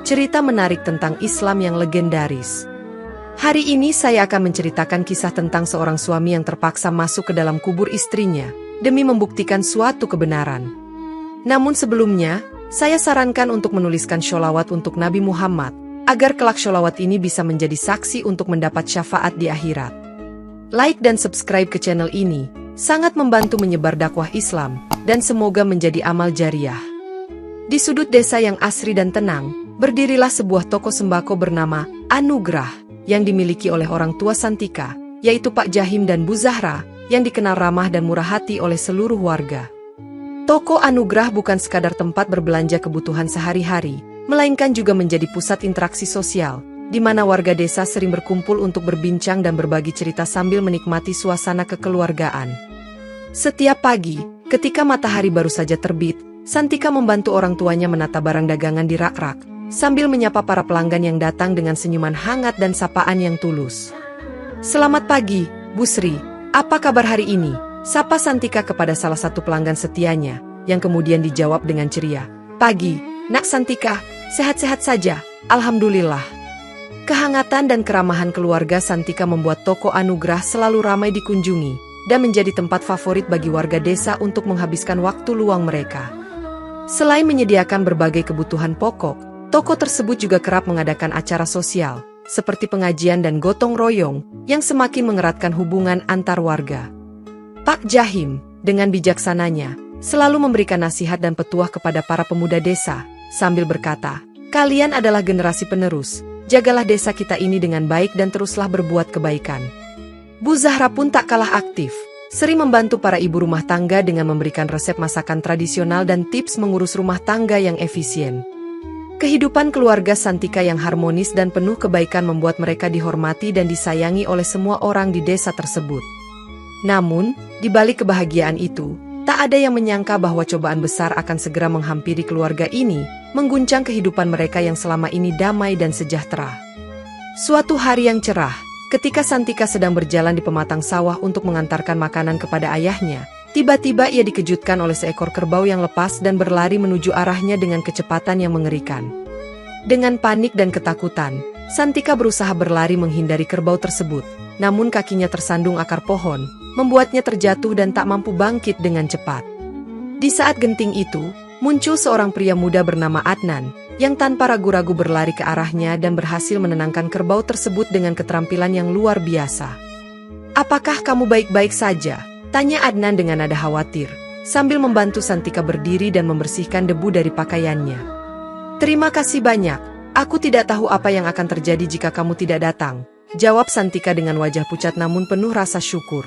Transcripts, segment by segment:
cerita menarik tentang Islam yang legendaris. Hari ini saya akan menceritakan kisah tentang seorang suami yang terpaksa masuk ke dalam kubur istrinya demi membuktikan suatu kebenaran. Namun sebelumnya, saya sarankan untuk menuliskan sholawat untuk Nabi Muhammad, agar kelak sholawat ini bisa menjadi saksi untuk mendapat syafaat di akhirat. Like dan subscribe ke channel ini, sangat membantu menyebar dakwah Islam, dan semoga menjadi amal jariah. Di sudut desa yang asri dan tenang, berdirilah sebuah toko sembako bernama Anugrah, yang dimiliki oleh orang tua Santika, yaitu Pak Jahim dan Bu Zahra, yang dikenal ramah dan murah hati oleh seluruh warga. Toko Anugrah bukan sekadar tempat berbelanja kebutuhan sehari-hari, melainkan juga menjadi pusat interaksi sosial, di mana warga desa sering berkumpul untuk berbincang dan berbagi cerita sambil menikmati suasana kekeluargaan. Setiap pagi, ketika matahari baru saja terbit, Santika membantu orang tuanya menata barang dagangan di rak-rak, sambil menyapa para pelanggan yang datang dengan senyuman hangat dan sapaan yang tulus. "Selamat pagi, Bu Sri. Apa kabar hari ini?" sapa Santika kepada salah satu pelanggan setianya, yang kemudian dijawab dengan ceria. "Pagi, Nak Santika. Sehat-sehat saja, alhamdulillah." Kehangatan dan keramahan keluarga Santika membuat toko Anugrah selalu ramai dikunjungi, dan menjadi tempat favorit bagi warga desa untuk menghabiskan waktu luang mereka. Selain menyediakan berbagai kebutuhan pokok, toko tersebut juga kerap mengadakan acara sosial, seperti pengajian dan gotong royong, yang semakin mengeratkan hubungan antar warga. Pak Jahim, dengan bijaksananya, selalu memberikan nasihat dan petuah kepada para pemuda desa, sambil berkata, "Kalian adalah generasi penerus, jagalah desa kita ini dengan baik dan teruslah berbuat kebaikan." Bu Zahra pun tak kalah aktif, sering membantu para ibu rumah tangga dengan memberikan resep masakan tradisional dan tips mengurus rumah tangga yang efisien. Kehidupan keluarga Santika yang harmonis dan penuh kebaikan membuat mereka dihormati dan disayangi oleh semua orang di desa tersebut. Namun, di balik kebahagiaan itu, tak ada yang menyangka bahwa cobaan besar akan segera menghampiri keluarga ini, mengguncang kehidupan mereka yang selama ini damai dan sejahtera. Suatu hari yang cerah, ketika Santika sedang berjalan di pematang sawah untuk mengantarkan makanan kepada ayahnya, tiba-tiba ia dikejutkan oleh seekor kerbau yang lepas dan berlari menuju arahnya dengan kecepatan yang mengerikan. Dengan panik dan ketakutan, Santika berusaha berlari menghindari kerbau tersebut, namun kakinya tersandung akar pohon, membuatnya terjatuh dan tak mampu bangkit dengan cepat. Di saat genting itu, muncul seorang pria muda bernama Adnan, yang tanpa ragu-ragu berlari ke arahnya dan berhasil menenangkan kerbau tersebut dengan keterampilan yang luar biasa. "Apakah kamu baik-baik saja?" tanya Adnan dengan nada khawatir, sambil membantu Santika berdiri dan membersihkan debu dari pakaiannya. "Terima kasih banyak, aku tidak tahu apa yang akan terjadi jika kamu tidak datang," jawab Santika dengan wajah pucat namun penuh rasa syukur.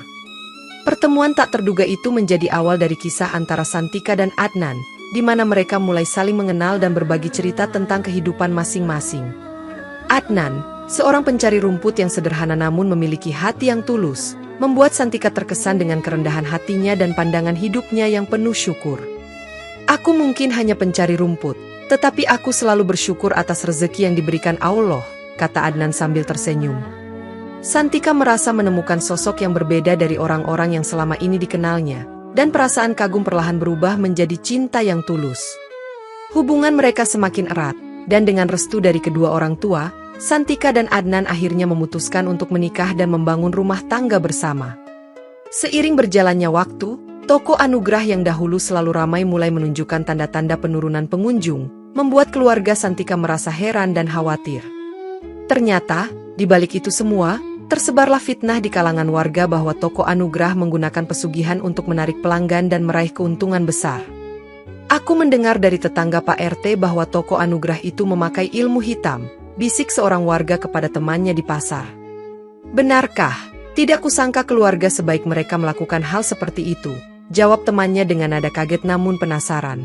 Pertemuan tak terduga itu menjadi awal dari kisah antara Santika dan Adnan, di mana mereka mulai saling mengenal dan berbagi cerita tentang kehidupan masing-masing. Adnan, seorang pencari rumput yang sederhana namun memiliki hati yang tulus, membuat Santika terkesan dengan kerendahan hatinya dan pandangan hidupnya yang penuh syukur. "Aku mungkin hanya pencari rumput, tetapi aku selalu bersyukur atas rezeki yang diberikan Allah," kata Adnan sambil tersenyum. Santika merasa menemukan sosok yang berbeda dari orang-orang yang selama ini dikenalnya, dan perasaan kagum perlahan berubah menjadi cinta yang tulus. Hubungan mereka semakin erat, dan dengan restu dari kedua orang tua, Santika dan Adnan akhirnya memutuskan untuk menikah dan membangun rumah tangga bersama. Seiring berjalannya waktu, toko Anugrah yang dahulu selalu ramai mulai menunjukkan tanda-tanda penurunan pengunjung, membuat keluarga Santika merasa heran dan khawatir. Ternyata, di balik itu semua, tersebarlah fitnah di kalangan warga bahwa toko Anugrah menggunakan pesugihan untuk menarik pelanggan dan meraih keuntungan besar. "Aku mendengar dari tetangga Pak RT bahwa toko Anugrah itu memakai ilmu hitam," bisik seorang warga kepada temannya di pasar. "Benarkah? Tidak kusangka keluarga sebaik mereka melakukan hal seperti itu," jawab temannya dengan nada kaget namun penasaran.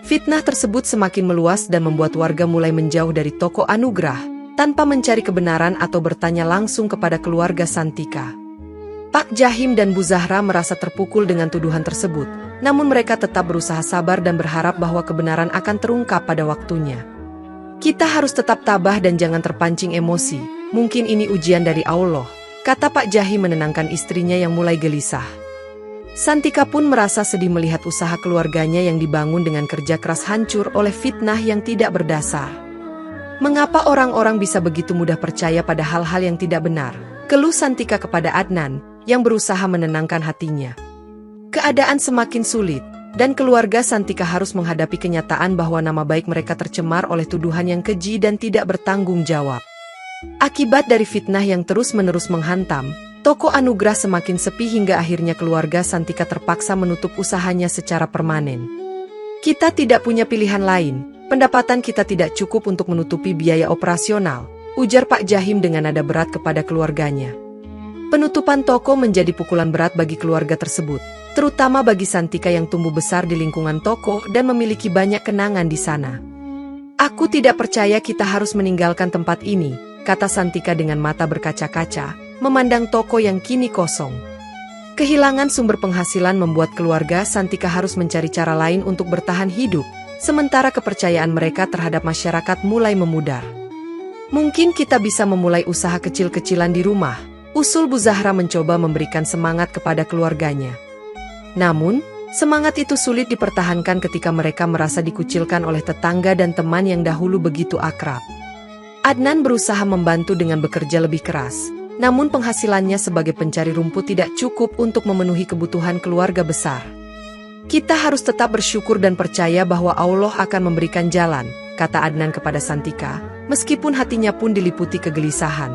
Fitnah tersebut semakin meluas dan membuat warga mulai menjauh dari toko Anugrah, tanpa mencari kebenaran atau bertanya langsung kepada keluarga Santika. Pak Jahim dan Bu Zahra merasa terpukul dengan tuduhan tersebut, namun mereka tetap berusaha sabar dan berharap bahwa kebenaran akan terungkap pada waktunya. "Kita harus tetap tabah dan jangan terpancing emosi, mungkin ini ujian dari Allah," kata Pak Jahim menenangkan istrinya yang mulai gelisah. Santika pun merasa sedih melihat usaha keluarganya yang dibangun dengan kerja keras hancur oleh fitnah yang tidak berdasar. Mengapa orang-orang bisa begitu mudah percaya pada hal-hal yang tidak benar? Keluh Santika kepada Adnan, yang berusaha menenangkan hatinya. Keadaan semakin sulit, dan keluarga Santika harus menghadapi kenyataan bahwa nama baik mereka tercemar oleh tuduhan yang keji dan tidak bertanggung jawab. Akibat dari fitnah yang terus-menerus menghantam, toko Anugrah semakin sepi hingga akhirnya keluarga Santika terpaksa menutup usahanya secara permanen. Kita tidak punya pilihan lain, pendapatan kita tidak cukup untuk menutupi biaya operasional, ujar Pak Jahim dengan nada berat kepada keluarganya. Penutupan toko menjadi pukulan berat bagi keluarga tersebut, terutama bagi Santika yang tumbuh besar di lingkungan toko dan memiliki banyak kenangan di sana. Aku tidak percaya kita harus meninggalkan tempat ini, kata Santika dengan mata berkaca-kaca, memandang toko yang kini kosong. Kehilangan sumber penghasilan membuat keluarga Santika harus mencari cara lain untuk bertahan hidup, sementara kepercayaan mereka terhadap masyarakat mulai memudar. Mungkin kita bisa memulai usaha kecil-kecilan di rumah, usul Bu Zahra mencoba memberikan semangat kepada keluarganya. Namun, semangat itu sulit dipertahankan ketika mereka merasa dikucilkan oleh tetangga dan teman yang dahulu begitu akrab. Adnan berusaha membantu dengan bekerja lebih keras, namun penghasilannya sebagai pencari rumput tidak cukup untuk memenuhi kebutuhan keluarga besar. Kita harus tetap bersyukur dan percaya bahwa Allah akan memberikan jalan, kata Adnan kepada Santika, meskipun hatinya pun diliputi kegelisahan.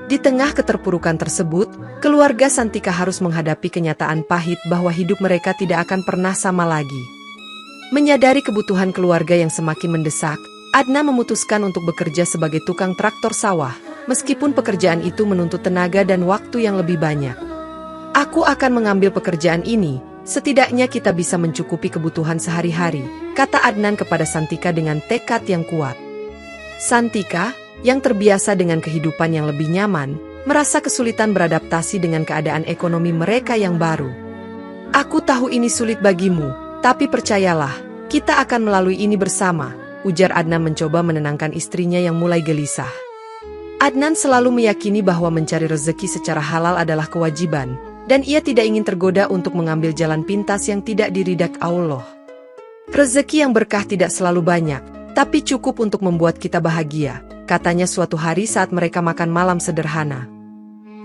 Di tengah keterpurukan tersebut, keluarga Santika harus menghadapi kenyataan pahit bahwa hidup mereka tidak akan pernah sama lagi. Menyadari kebutuhan keluarga yang semakin mendesak, Adnan memutuskan untuk bekerja sebagai tukang traktor sawah, meskipun pekerjaan itu menuntut tenaga dan waktu yang lebih banyak. Aku akan mengambil pekerjaan ini, setidaknya kita bisa mencukupi kebutuhan sehari-hari, kata Adnan kepada Santika dengan tekad yang kuat. Santika, yang terbiasa dengan kehidupan yang lebih nyaman, merasa kesulitan beradaptasi dengan keadaan ekonomi mereka yang baru. Aku tahu ini sulit bagimu, tapi percayalah, kita akan melalui ini bersama, ujar Adnan mencoba menenangkan istrinya yang mulai gelisah. Adnan selalu meyakini bahwa mencari rezeki secara halal adalah kewajiban, dan ia tidak ingin tergoda untuk mengambil jalan pintas yang tidak diridak Allah. Rezeki yang berkah tidak selalu banyak, tapi cukup untuk membuat kita bahagia, katanya suatu hari saat mereka makan malam sederhana.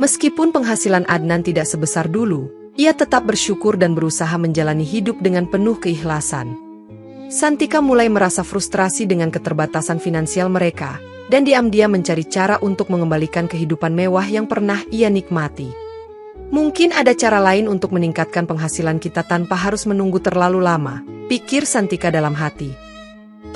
Meskipun penghasilan Adnan tidak sebesar dulu, ia tetap bersyukur dan berusaha menjalani hidup dengan penuh keikhlasan. Santika mulai merasa frustrasi dengan keterbatasan finansial mereka, dan diam-diam mencari cara untuk mengembalikan kehidupan mewah yang pernah ia nikmati. Mungkin ada cara lain untuk meningkatkan penghasilan kita tanpa harus menunggu terlalu lama, pikir Santika dalam hati.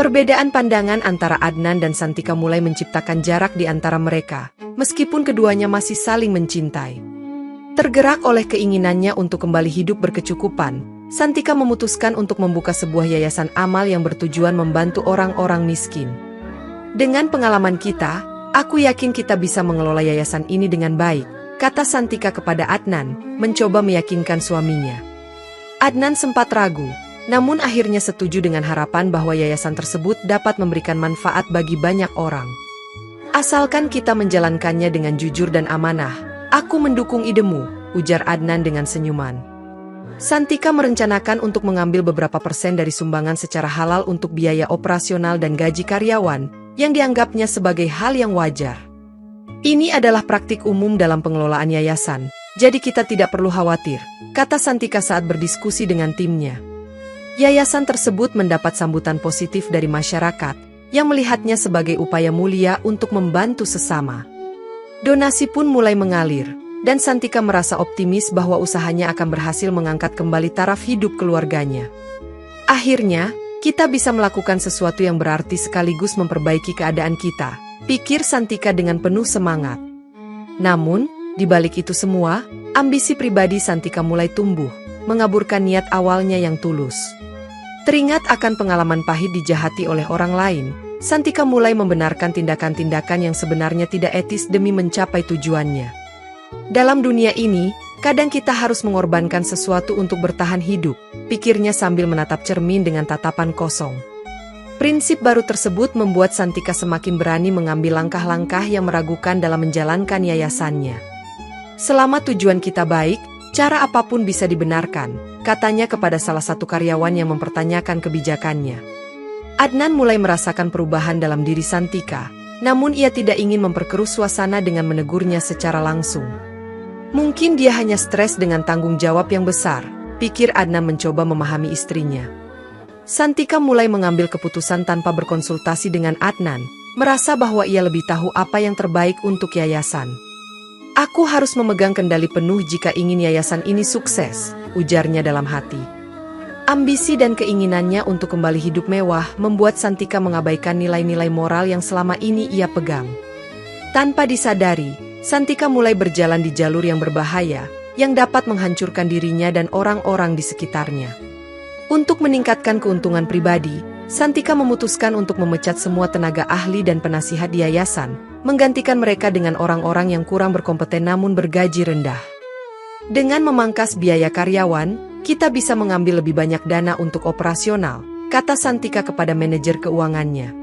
Perbedaan pandangan antara Adnan dan Santika mulai menciptakan jarak di antara mereka, meskipun keduanya masih saling mencintai. Tergerak oleh keinginannya untuk kembali hidup berkecukupan, Santika memutuskan untuk membuka sebuah yayasan amal yang bertujuan membantu orang-orang miskin. Dengan pengalaman kita, aku yakin kita bisa mengelola yayasan ini dengan baik, kata Santika kepada Adnan, mencoba meyakinkan suaminya. Adnan sempat ragu, namun akhirnya setuju dengan harapan bahwa yayasan tersebut dapat memberikan manfaat bagi banyak orang. Asalkan kita menjalankannya dengan jujur dan amanah, aku mendukung idemu, ujar Adnan dengan senyuman. Santika merencanakan untuk mengambil beberapa persen dari sumbangan secara halal untuk biaya operasional dan gaji karyawan, yang dianggapnya sebagai hal yang wajar. Ini adalah praktik umum dalam pengelolaan yayasan, jadi kita tidak perlu khawatir, kata Santika saat berdiskusi dengan timnya. Yayasan tersebut mendapat sambutan positif dari masyarakat, yang melihatnya sebagai upaya mulia untuk membantu sesama. Donasi pun mulai mengalir, dan Santika merasa optimis bahwa usahanya akan berhasil mengangkat kembali taraf hidup keluarganya. Akhirnya, kita bisa melakukan sesuatu yang berarti sekaligus memperbaiki keadaan kita, pikir Santika dengan penuh semangat. Namun, di balik itu semua, ambisi pribadi Santika mulai tumbuh, mengaburkan niat awalnya yang tulus. Teringat akan pengalaman pahit dijahati oleh orang lain, Santika mulai membenarkan tindakan-tindakan yang sebenarnya tidak etis demi mencapai tujuannya. Dalam dunia ini, kadang kita harus mengorbankan sesuatu untuk bertahan hidup, pikirnya sambil menatap cermin dengan tatapan kosong. Prinsip baru tersebut membuat Santika semakin berani mengambil langkah-langkah yang meragukan dalam menjalankan yayasannya. Selama tujuan kita baik, cara apapun bisa dibenarkan, katanya kepada salah satu karyawan yang mempertanyakan kebijakannya. Adnan mulai merasakan perubahan dalam diri Santika, namun ia tidak ingin memperkeruh suasana dengan menegurnya secara langsung. Mungkin dia hanya stres dengan tanggung jawab yang besar, pikir Adnan mencoba memahami istrinya. Santika mulai mengambil keputusan tanpa berkonsultasi dengan Adnan, merasa bahwa ia lebih tahu apa yang terbaik untuk yayasan. Aku harus memegang kendali penuh jika ingin yayasan ini sukses, ujarnya dalam hati. Ambisi dan keinginannya untuk kembali hidup mewah membuat Santika mengabaikan nilai-nilai moral yang selama ini ia pegang. Tanpa disadari, Santika mulai berjalan di jalur yang berbahaya, yang dapat menghancurkan dirinya dan orang-orang di sekitarnya. Untuk meningkatkan keuntungan pribadi, Santika memutuskan untuk memecat semua tenaga ahli dan penasihat di yayasan, menggantikan mereka dengan orang-orang yang kurang berkompeten namun bergaji rendah. Dengan memangkas biaya karyawan, kita bisa mengambil lebih banyak dana untuk operasional, kata Santika kepada manajer keuangannya.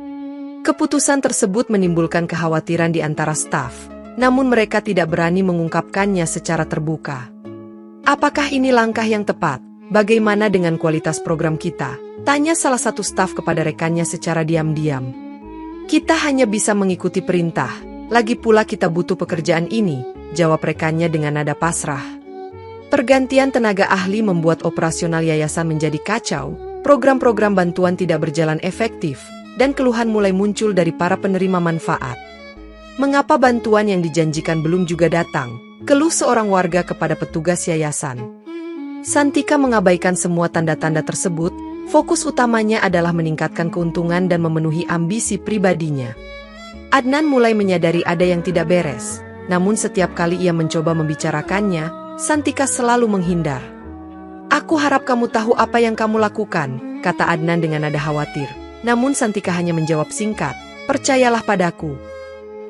Keputusan tersebut menimbulkan kekhawatiran di antara staf, namun mereka tidak berani mengungkapkannya secara terbuka. Apakah ini langkah yang tepat? Bagaimana dengan kualitas program kita? Tanya salah satu staf kepada rekannya secara diam-diam. Kita hanya bisa mengikuti perintah, lagi pula kita butuh pekerjaan ini, jawab rekannya dengan nada pasrah. Pergantian tenaga ahli membuat operasional yayasan menjadi kacau, program-program bantuan tidak berjalan efektif, dan keluhan mulai muncul dari para penerima manfaat. Mengapa bantuan yang dijanjikan belum juga datang? Keluh seorang warga kepada petugas yayasan. Santika mengabaikan semua tanda-tanda tersebut, fokus utamanya adalah meningkatkan keuntungan dan memenuhi ambisi pribadinya. Adnan mulai menyadari ada yang tidak beres, namun setiap kali ia mencoba membicarakannya, Santika selalu menghindar. Aku harap kamu tahu apa yang kamu lakukan, kata Adnan dengan nada khawatir. Namun Santika hanya menjawab singkat, percayalah padaku.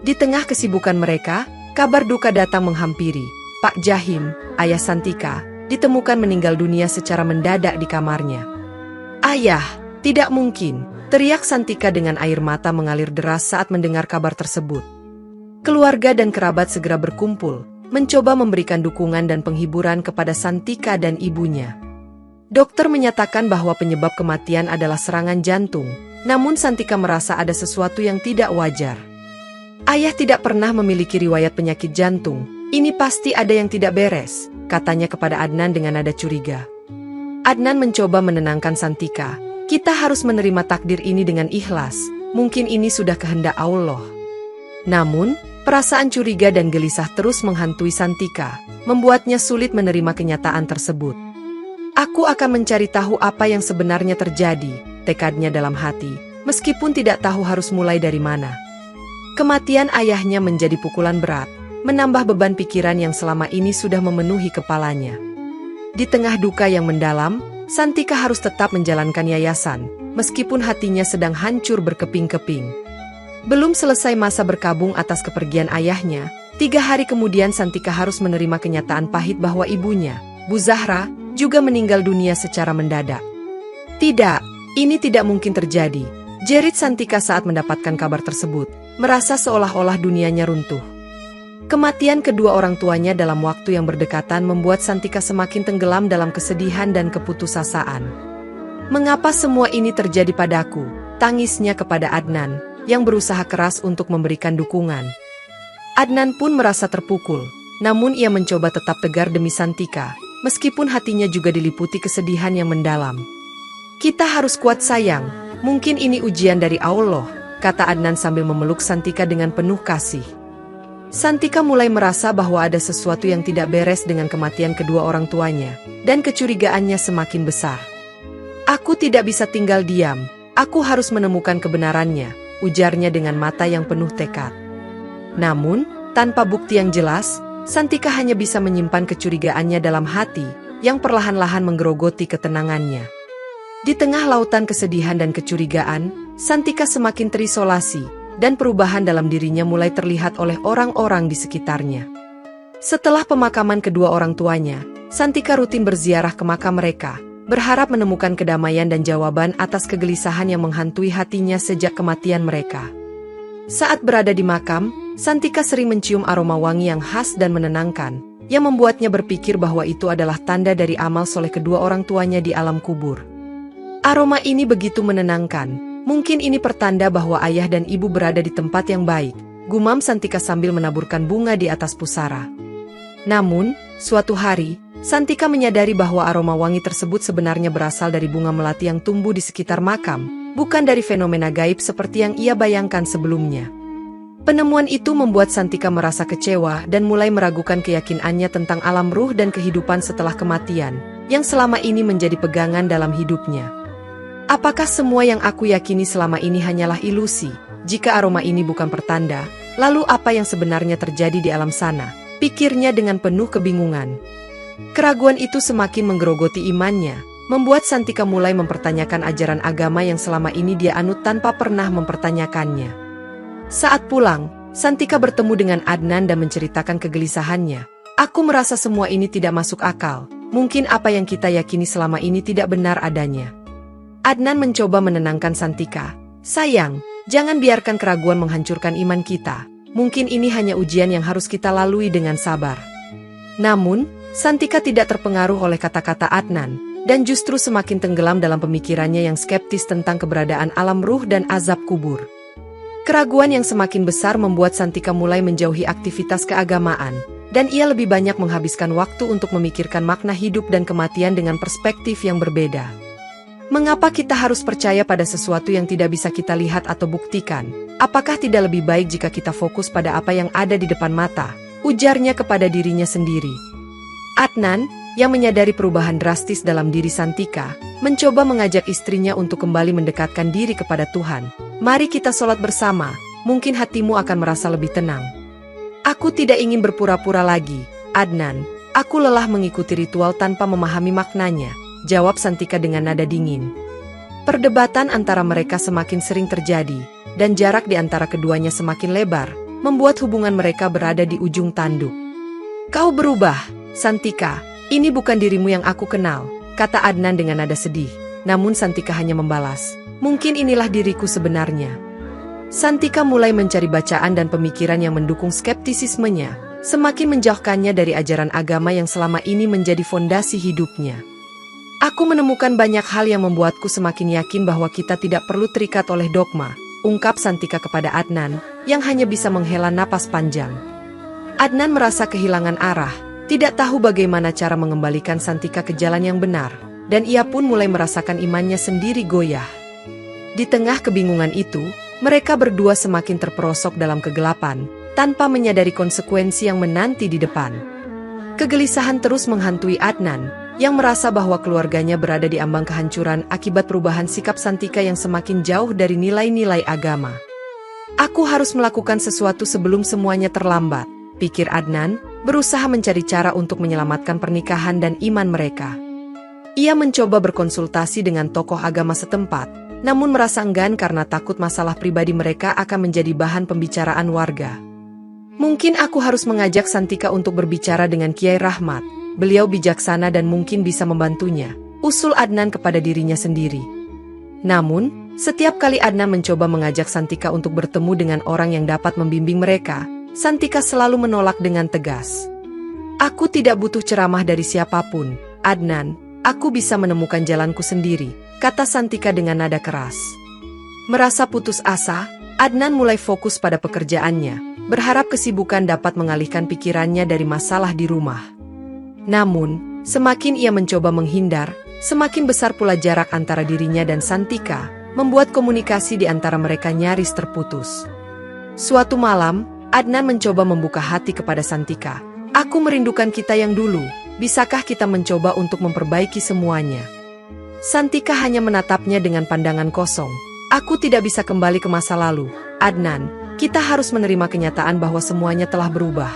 Di tengah kesibukan mereka, kabar duka datang menghampiri. Pak Jahim, ayah Santika, ditemukan meninggal dunia secara mendadak di kamarnya. Ayah, tidak mungkin, teriak Santika dengan air mata mengalir deras saat mendengar kabar tersebut. Keluarga dan kerabat segera berkumpul, mencoba memberikan dukungan dan penghiburan kepada Santika dan ibunya. Dokter menyatakan bahwa penyebab kematian adalah serangan jantung, namun Santika merasa ada sesuatu yang tidak wajar. Ayah tidak pernah memiliki riwayat penyakit jantung, ini pasti ada yang tidak beres, katanya kepada Adnan dengan nada curiga. Adnan mencoba menenangkan Santika, kita harus menerima takdir ini dengan ikhlas, mungkin ini sudah kehendak Allah. Namun, perasaan curiga dan gelisah terus menghantui Santika, membuatnya sulit menerima kenyataan tersebut. Aku akan mencari tahu apa yang sebenarnya terjadi, tekadnya dalam hati, meskipun tidak tahu harus mulai dari mana. Kematian ayahnya menjadi pukulan berat, menambah beban pikiran yang selama ini sudah memenuhi kepalanya. Di tengah duka yang mendalam, Santika harus tetap menjalankan yayasan, meskipun hatinya sedang hancur berkeping-keping. Belum selesai masa berkabung atas kepergian ayahnya, 3 hari kemudian Santika harus menerima kenyataan pahit bahwa ibunya, Bu Zahra, juga meninggal dunia secara mendadak. Tidak, ini tidak mungkin terjadi, jerit Santika saat mendapatkan kabar tersebut, merasa seolah-olah dunianya runtuh. Kematian kedua orang tuanya dalam waktu yang berdekatan membuat Santika semakin tenggelam dalam kesedihan dan keputusasaan. Mengapa semua ini terjadi padaku? Tangisnya kepada Adnan, yang berusaha keras untuk memberikan dukungan. Adnan pun merasa terpukul, namun ia mencoba tetap tegar demi Santika, meskipun hatinya juga diliputi kesedihan yang mendalam. Kita harus kuat sayang, mungkin ini ujian dari Allah, kata Adnan sambil memeluk Santika dengan penuh kasih. Santika mulai merasa bahwa ada sesuatu yang tidak beres dengan kematian kedua orang tuanya, dan kecurigaannya semakin besar. Aku tidak bisa tinggal diam, aku harus menemukan kebenarannya, ujarnya dengan mata yang penuh tekad. Namun, tanpa bukti yang jelas, Santika hanya bisa menyimpan kecurigaannya dalam hati, yang perlahan-lahan menggerogoti ketenangannya. Di tengah lautan kesedihan dan kecurigaan, Santika semakin terisolasi, dan perubahan dalam dirinya mulai terlihat oleh orang-orang di sekitarnya. Setelah pemakaman kedua orang tuanya, Santika rutin berziarah ke makam mereka, berharap menemukan kedamaian dan jawaban atas kegelisahan yang menghantui hatinya sejak kematian mereka. Saat berada di makam, Santika sering mencium aroma wangi yang khas dan menenangkan, yang membuatnya berpikir bahwa itu adalah tanda dari amal soleh kedua orang tuanya di alam kubur. Aroma ini begitu menenangkan, Mungkin ini pertanda bahwa ayah dan ibu berada di tempat yang baik, gumam Santika sambil menaburkan bunga di atas pusara. Namun, suatu hari, Santika menyadari bahwa aroma wangi tersebut sebenarnya berasal dari bunga melati yang tumbuh di sekitar makam, bukan dari fenomena gaib seperti yang ia bayangkan sebelumnya. Penemuan itu membuat Santika merasa kecewa dan mulai meragukan keyakinannya tentang alam ruh dan kehidupan setelah kematian, yang selama ini menjadi pegangan dalam hidupnya. Apakah semua yang aku yakini selama ini hanyalah ilusi? Jika aroma ini bukan pertanda, lalu apa yang sebenarnya terjadi di alam sana? Pikirnya dengan penuh kebingungan. Keraguan itu semakin menggerogoti imannya, membuat Santika mulai mempertanyakan ajaran agama yang selama ini dia anut tanpa pernah mempertanyakannya. Saat pulang, Santika bertemu dengan Adnan dan menceritakan kegelisahannya. Aku merasa semua ini tidak masuk akal. Mungkin apa yang kita yakini selama ini tidak benar adanya. Adnan mencoba menenangkan Santika. Sayang, jangan biarkan keraguan menghancurkan iman kita. Mungkin ini hanya ujian yang harus kita lalui dengan sabar. Namun, Santika tidak terpengaruh oleh kata-kata Adnan, dan justru semakin tenggelam dalam pemikirannya yang skeptis tentang keberadaan alam ruh dan azab kubur. Keraguan yang semakin besar membuat Santika mulai menjauhi aktivitas keagamaan, dan ia lebih banyak menghabiskan waktu untuk memikirkan makna hidup dan kematian dengan perspektif yang berbeda. Mengapa kita harus percaya pada sesuatu yang tidak bisa kita lihat atau buktikan? Apakah tidak lebih baik jika kita fokus pada apa yang ada di depan mata? Ujarnya kepada dirinya sendiri. Adnan, yang menyadari perubahan drastis dalam diri Santika, mencoba mengajak istrinya untuk kembali mendekatkan diri kepada Tuhan. Mari kita sholat bersama, mungkin hatimu akan merasa lebih tenang. Aku tidak ingin berpura-pura lagi, Adnan. Aku lelah mengikuti ritual tanpa memahami maknanya, jawab Santika dengan nada dingin. Perdebatan antara mereka semakin sering terjadi, dan jarak di antara keduanya semakin lebar, membuat hubungan mereka berada di ujung tanduk. Kau berubah, Santika. Ini bukan dirimu yang aku kenal, kata Adnan dengan nada sedih. Namun Santika hanya membalas, mungkin inilah diriku sebenarnya. Santika mulai mencari bacaan dan pemikiran yang mendukung skeptisismenya, semakin menjauhkannya dari ajaran agama yang selama ini menjadi fondasi hidupnya. Aku menemukan banyak hal yang membuatku semakin yakin bahwa kita tidak perlu terikat oleh dogma, ungkap Santika kepada Adnan, yang hanya bisa menghela napas panjang. Adnan merasa kehilangan arah, tidak tahu bagaimana cara mengembalikan Santika ke jalan yang benar, dan ia pun mulai merasakan imannya sendiri goyah. Di tengah kebingungan itu, mereka berdua semakin terperosok dalam kegelapan, tanpa menyadari konsekuensi yang menanti di depan. Kegelisahan terus menghantui Adnan, yang merasa bahwa keluarganya berada di ambang kehancuran akibat perubahan sikap Santika yang semakin jauh dari nilai-nilai agama. Aku harus melakukan sesuatu sebelum semuanya terlambat, pikir Adnan, berusaha mencari cara untuk menyelamatkan pernikahan dan iman mereka. Ia mencoba berkonsultasi dengan tokoh agama setempat, namun merasa enggan karena takut masalah pribadi mereka akan menjadi bahan pembicaraan warga. Mungkin aku harus mengajak Santika untuk berbicara dengan Kiai Rahmat. Beliau bijaksana dan mungkin bisa membantunya, usul Adnan kepada dirinya sendiri. Namun, setiap kali Adnan mencoba mengajak Santika untuk bertemu dengan orang yang dapat membimbing mereka, Santika selalu menolak dengan tegas. Aku tidak butuh ceramah dari siapapun, Adnan. Aku bisa menemukan jalanku sendiri, kata Santika dengan nada keras. Merasa putus asa, Adnan mulai fokus pada pekerjaannya, berharap kesibukan dapat mengalihkan pikirannya dari masalah di rumah. Namun, semakin ia mencoba menghindar, semakin besar pula jarak antara dirinya dan Santika, membuat komunikasi di antara mereka nyaris terputus. Suatu malam, Adnan mencoba membuka hati kepada Santika. Aku merindukan kita yang dulu, bisakah kita mencoba untuk memperbaiki semuanya? Santika hanya menatapnya dengan pandangan kosong. Aku tidak bisa kembali ke masa lalu, Adnan. Kita harus menerima kenyataan bahwa semuanya telah berubah.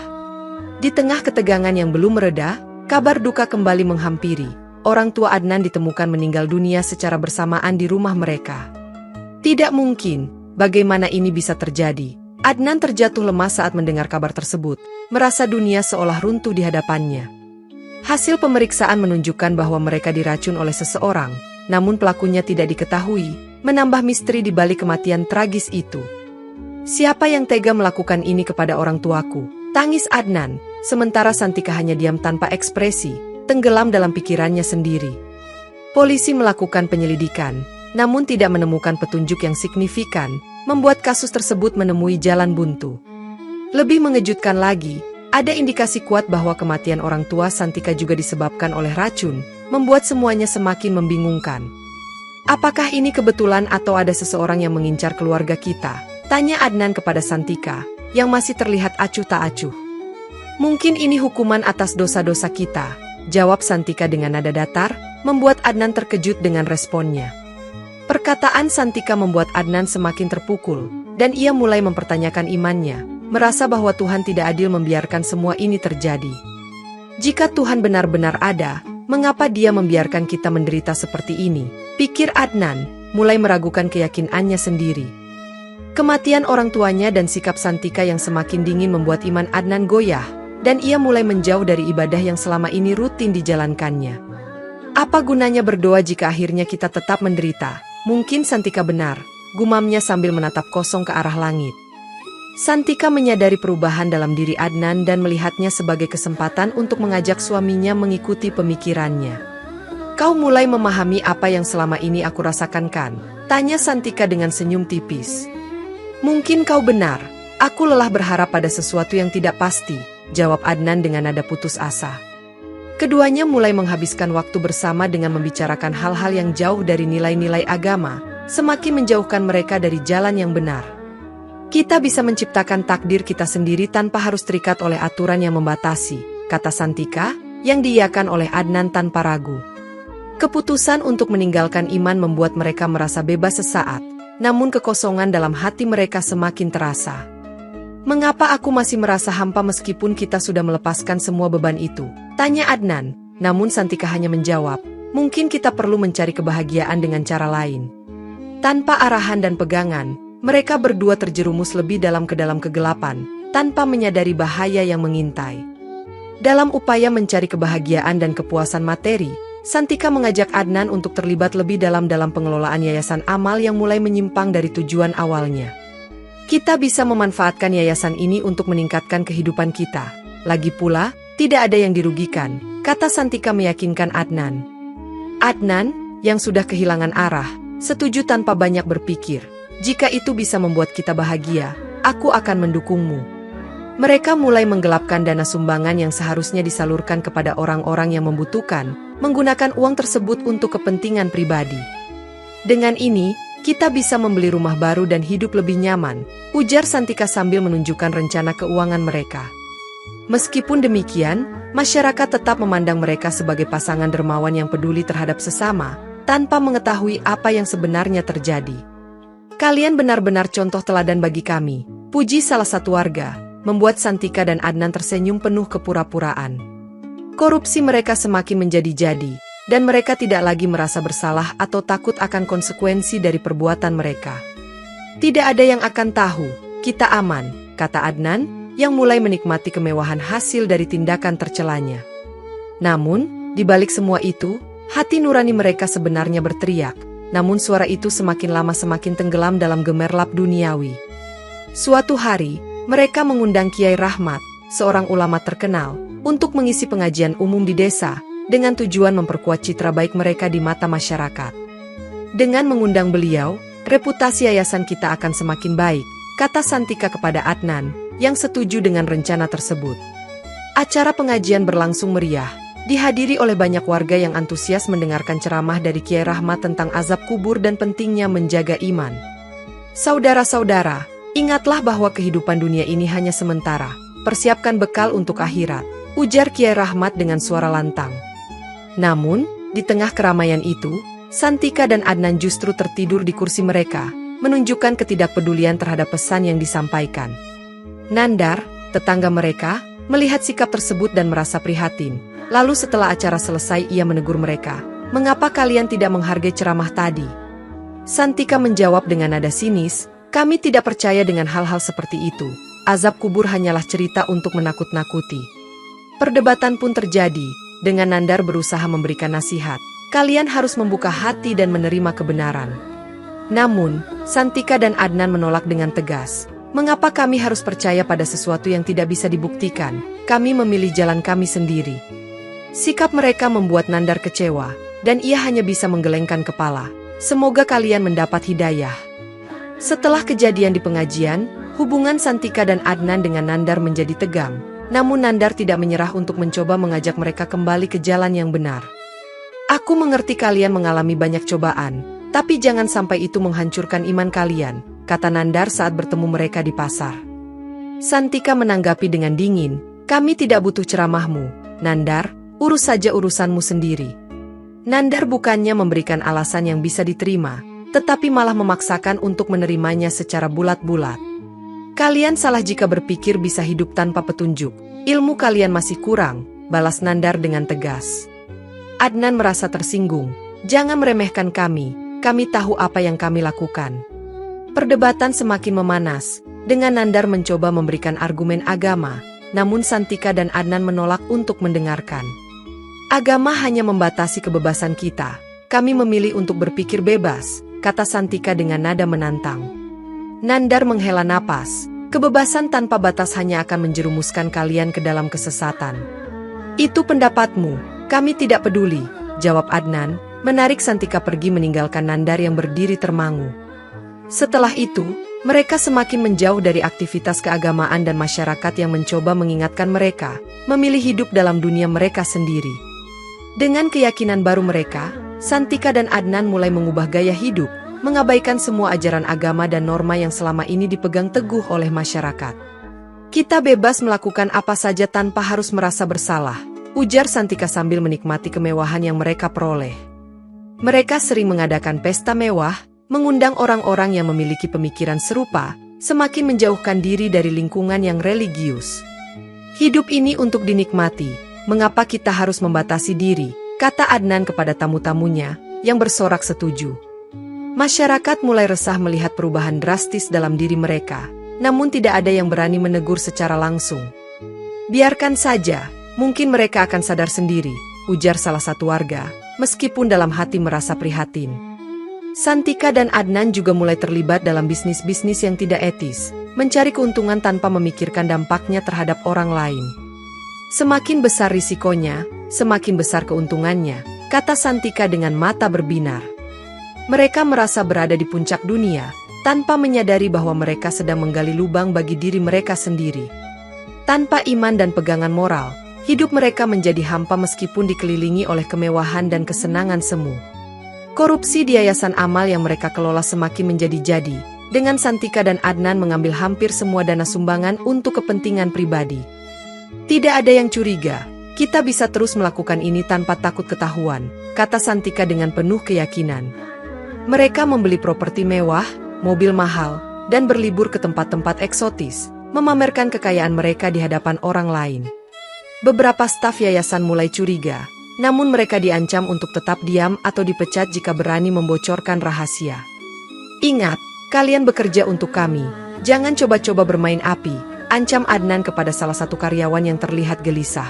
Di tengah ketegangan yang belum mereda, kabar duka kembali menghampiri. Orang tua Adnan ditemukan meninggal dunia secara bersamaan di rumah mereka. Tidak mungkin, bagaimana ini bisa terjadi? Adnan terjatuh lemas saat mendengar kabar tersebut, merasa dunia seolah runtuh di hadapannya. Hasil pemeriksaan menunjukkan bahwa mereka diracun oleh seseorang, namun pelakunya tidak diketahui, menambah misteri di balik kematian tragis itu. Siapa yang tega melakukan ini kepada orang tuaku? Tangis Adnan, sementara Santika hanya diam tanpa ekspresi, tenggelam dalam pikirannya sendiri. Polisi melakukan penyelidikan, namun tidak menemukan petunjuk yang signifikan, membuat kasus tersebut menemui jalan buntu. Lebih mengejutkan lagi, ada indikasi kuat bahwa kematian orang tua Santika juga disebabkan oleh racun, membuat semuanya semakin membingungkan. Apakah ini kebetulan atau ada seseorang yang mengincar keluarga kita? Tanya Adnan kepada Santika, yang masih terlihat acuh tak acuh. Mungkin ini hukuman atas dosa-dosa kita, jawab Santika dengan nada datar, membuat Adnan terkejut dengan responnya. Perkataan Santika membuat Adnan semakin terpukul, dan ia mulai mempertanyakan imannya, merasa bahwa Tuhan tidak adil membiarkan semua ini terjadi. Jika Tuhan benar-benar ada, mengapa Dia membiarkan kita menderita seperti ini? Pikir Adnan, mulai meragukan keyakinannya sendiri. Kematian orang tuanya dan sikap Santika yang semakin dingin membuat iman Adnan goyah, dan ia mulai menjauh dari ibadah yang selama ini rutin dijalankannya. Apa gunanya berdoa jika akhirnya kita tetap menderita? Mungkin Santika benar, gumamnya sambil menatap kosong ke arah langit. Santika menyadari perubahan dalam diri Adnan dan melihatnya sebagai kesempatan untuk mengajak suaminya mengikuti pemikirannya. Kau mulai memahami apa yang selama ini aku rasakan kan? Tanya Santika dengan senyum tipis. Mungkin kau benar, aku lelah berharap pada sesuatu yang tidak pasti, jawab Adnan dengan nada putus asa. Keduanya mulai menghabiskan waktu bersama dengan membicarakan hal-hal yang jauh dari nilai-nilai agama, semakin menjauhkan mereka dari jalan yang benar. Kita bisa menciptakan takdir kita sendiri tanpa harus terikat oleh aturan yang membatasi, kata Santika, yang diiyakan oleh Adnan tanpa ragu. Keputusan untuk meninggalkan iman membuat mereka merasa bebas sesaat, namun kekosongan dalam hati mereka semakin terasa. Mengapa aku masih merasa hampa meskipun kita sudah melepaskan semua beban itu? Tanya Adnan, namun Santika hanya menjawab, mungkin kita perlu mencari kebahagiaan dengan cara lain. Tanpa arahan dan pegangan, mereka berdua terjerumus lebih dalam ke dalam kegelapan, tanpa menyadari bahaya yang mengintai. Dalam upaya mencari kebahagiaan dan kepuasan materi, Santika mengajak Adnan untuk terlibat lebih dalam pengelolaan yayasan amal yang mulai menyimpang dari tujuan awalnya. Kita bisa memanfaatkan yayasan ini untuk meningkatkan kehidupan kita. Lagi pula, tidak ada yang dirugikan, kata Santika meyakinkan Adnan. Adnan, yang sudah kehilangan arah, setuju tanpa banyak berpikir. Jika itu bisa membuat kita bahagia, aku akan mendukungmu. Mereka mulai menggelapkan dana sumbangan yang seharusnya disalurkan kepada orang-orang yang membutuhkan, menggunakan uang tersebut untuk kepentingan pribadi. Dengan ini, kita bisa membeli rumah baru dan hidup lebih nyaman, ujar Santika sambil menunjukkan rencana keuangan mereka. Meskipun demikian, masyarakat tetap memandang mereka sebagai pasangan dermawan yang peduli terhadap sesama, tanpa mengetahui apa yang sebenarnya terjadi. Kalian benar-benar contoh teladan bagi kami, puji salah satu warga, membuat Santika dan Adnan tersenyum penuh kepura-puraan. Korupsi mereka semakin menjadi-jadi, dan mereka tidak lagi merasa bersalah atau takut akan konsekuensi dari perbuatan mereka. Tidak ada yang akan tahu, kita aman, kata Adnan, yang mulai menikmati kemewahan hasil dari tindakan tercelanya. Namun, di balik semua itu, hati nurani mereka sebenarnya berteriak. Namun suara itu semakin lama semakin tenggelam dalam gemerlap duniawi. Suatu hari, mereka mengundang Kiai Rahmat, seorang ulama terkenal, untuk mengisi pengajian umum di desa, dengan tujuan memperkuat citra baik mereka di mata masyarakat. Dengan mengundang beliau, reputasi yayasan kita akan semakin baik, kata Santika kepada Adnan, yang setuju dengan rencana tersebut. Acara pengajian berlangsung meriah. Dihadiri oleh banyak warga yang antusias mendengarkan ceramah dari Kiai Rahmat tentang azab kubur dan pentingnya menjaga iman. Saudara-saudara, ingatlah bahwa kehidupan dunia ini hanya sementara. Persiapkan bekal untuk akhirat, ujar Kiai Rahmat dengan suara lantang. Namun, di tengah keramaian itu, Santika dan Adnan justru tertidur di kursi mereka, menunjukkan ketidakpedulian terhadap pesan yang disampaikan. Nandar, tetangga mereka, melihat sikap tersebut dan merasa prihatin. Lalu setelah acara selesai ia menegur mereka, "Mengapa kalian tidak menghargai ceramah tadi?" Santika menjawab dengan nada sinis, "Kami tidak percaya dengan hal-hal seperti itu. Azab kubur hanyalah cerita untuk menakut-nakuti." Perdebatan pun terjadi, dengan Nandar berusaha memberikan nasihat, "Kalian harus membuka hati dan menerima kebenaran." Namun, Santika dan Adnan menolak dengan tegas, "Mengapa kami harus percaya pada sesuatu yang tidak bisa dibuktikan? Kami memilih jalan kami sendiri." Sikap mereka membuat Nandar kecewa, dan ia hanya bisa menggelengkan kepala. Semoga kalian mendapat hidayah. Setelah kejadian di pengajian, hubungan Santika dan Adnan dengan Nandar menjadi tegang. Namun Nandar tidak menyerah untuk mencoba mengajak mereka kembali ke jalan yang benar. Aku mengerti kalian mengalami banyak cobaan, tapi jangan sampai itu menghancurkan iman kalian, kata Nandar saat bertemu mereka di pasar. Santika menanggapi dengan dingin, kami tidak butuh ceramahmu, Nandar, urus saja urusanmu sendiri. Nandar bukannya memberikan alasan yang bisa diterima, tetapi malah memaksakan untuk menerimanya secara bulat-bulat. Kalian salah jika berpikir bisa hidup tanpa petunjuk. Ilmu kalian masih kurang, balas Nandar dengan tegas. Adnan merasa tersinggung. Jangan meremehkan kami tahu apa yang kami lakukan. Perdebatan semakin memanas, dengan Nandar mencoba memberikan argumen agama, namun Santika dan Adnan menolak untuk mendengarkan. Agama hanya membatasi kebebasan kita. Kami memilih untuk berpikir bebas, kata Santika dengan nada menantang. Nandar menghela napas. Kebebasan tanpa batas hanya akan menjerumuskan kalian ke dalam kesesatan. Itu pendapatmu, kami tidak peduli, jawab Adnan, menarik Santika pergi meninggalkan Nandar yang berdiri termangu. Setelah itu, mereka semakin menjauh dari aktivitas keagamaan dan masyarakat yang mencoba mengingatkan mereka, memilih hidup dalam dunia mereka sendiri. Dengan keyakinan baru mereka, Santika dan Adnan mulai mengubah gaya hidup, mengabaikan semua ajaran agama dan norma yang selama ini dipegang teguh oleh masyarakat. Kita bebas melakukan apa saja tanpa harus merasa bersalah, ujar Santika sambil menikmati kemewahan yang mereka peroleh. Mereka sering mengadakan pesta mewah, mengundang orang-orang yang memiliki pemikiran serupa, semakin menjauhkan diri dari lingkungan yang religius. Hidup ini untuk dinikmati, mengapa kita harus membatasi diri, kata Adnan kepada tamu-tamunya, yang bersorak setuju. Masyarakat mulai resah melihat perubahan drastis dalam diri mereka, namun tidak ada yang berani menegur secara langsung. Biarkan saja, mungkin mereka akan sadar sendiri, ujar salah satu warga, meskipun dalam hati merasa prihatin. Santika dan Adnan juga mulai terlibat dalam bisnis-bisnis yang tidak etis, mencari keuntungan tanpa memikirkan dampaknya terhadap orang lain. Semakin besar risikonya, semakin besar keuntungannya, kata Santika dengan mata berbinar. Mereka merasa berada di puncak dunia, tanpa menyadari bahwa mereka sedang menggali lubang bagi diri mereka sendiri. Tanpa iman dan pegangan moral, hidup mereka menjadi hampa meskipun dikelilingi oleh kemewahan dan kesenangan semu. Korupsi di yayasan amal yang mereka kelola semakin menjadi-jadi, dengan Santika dan Adnan mengambil hampir semua dana sumbangan untuk kepentingan pribadi. Tidak ada yang curiga, kita bisa terus melakukan ini tanpa takut ketahuan, kata Santika dengan penuh keyakinan. Mereka membeli properti mewah, mobil mahal, dan berlibur ke tempat-tempat eksotis, memamerkan kekayaan mereka di hadapan orang lain. Beberapa staf yayasan mulai curiga, namun mereka diancam untuk tetap diam atau dipecat jika berani membocorkan rahasia. Ingat, kalian bekerja untuk kami, jangan coba-coba bermain api, ancam Adnan kepada salah satu karyawan yang terlihat gelisah.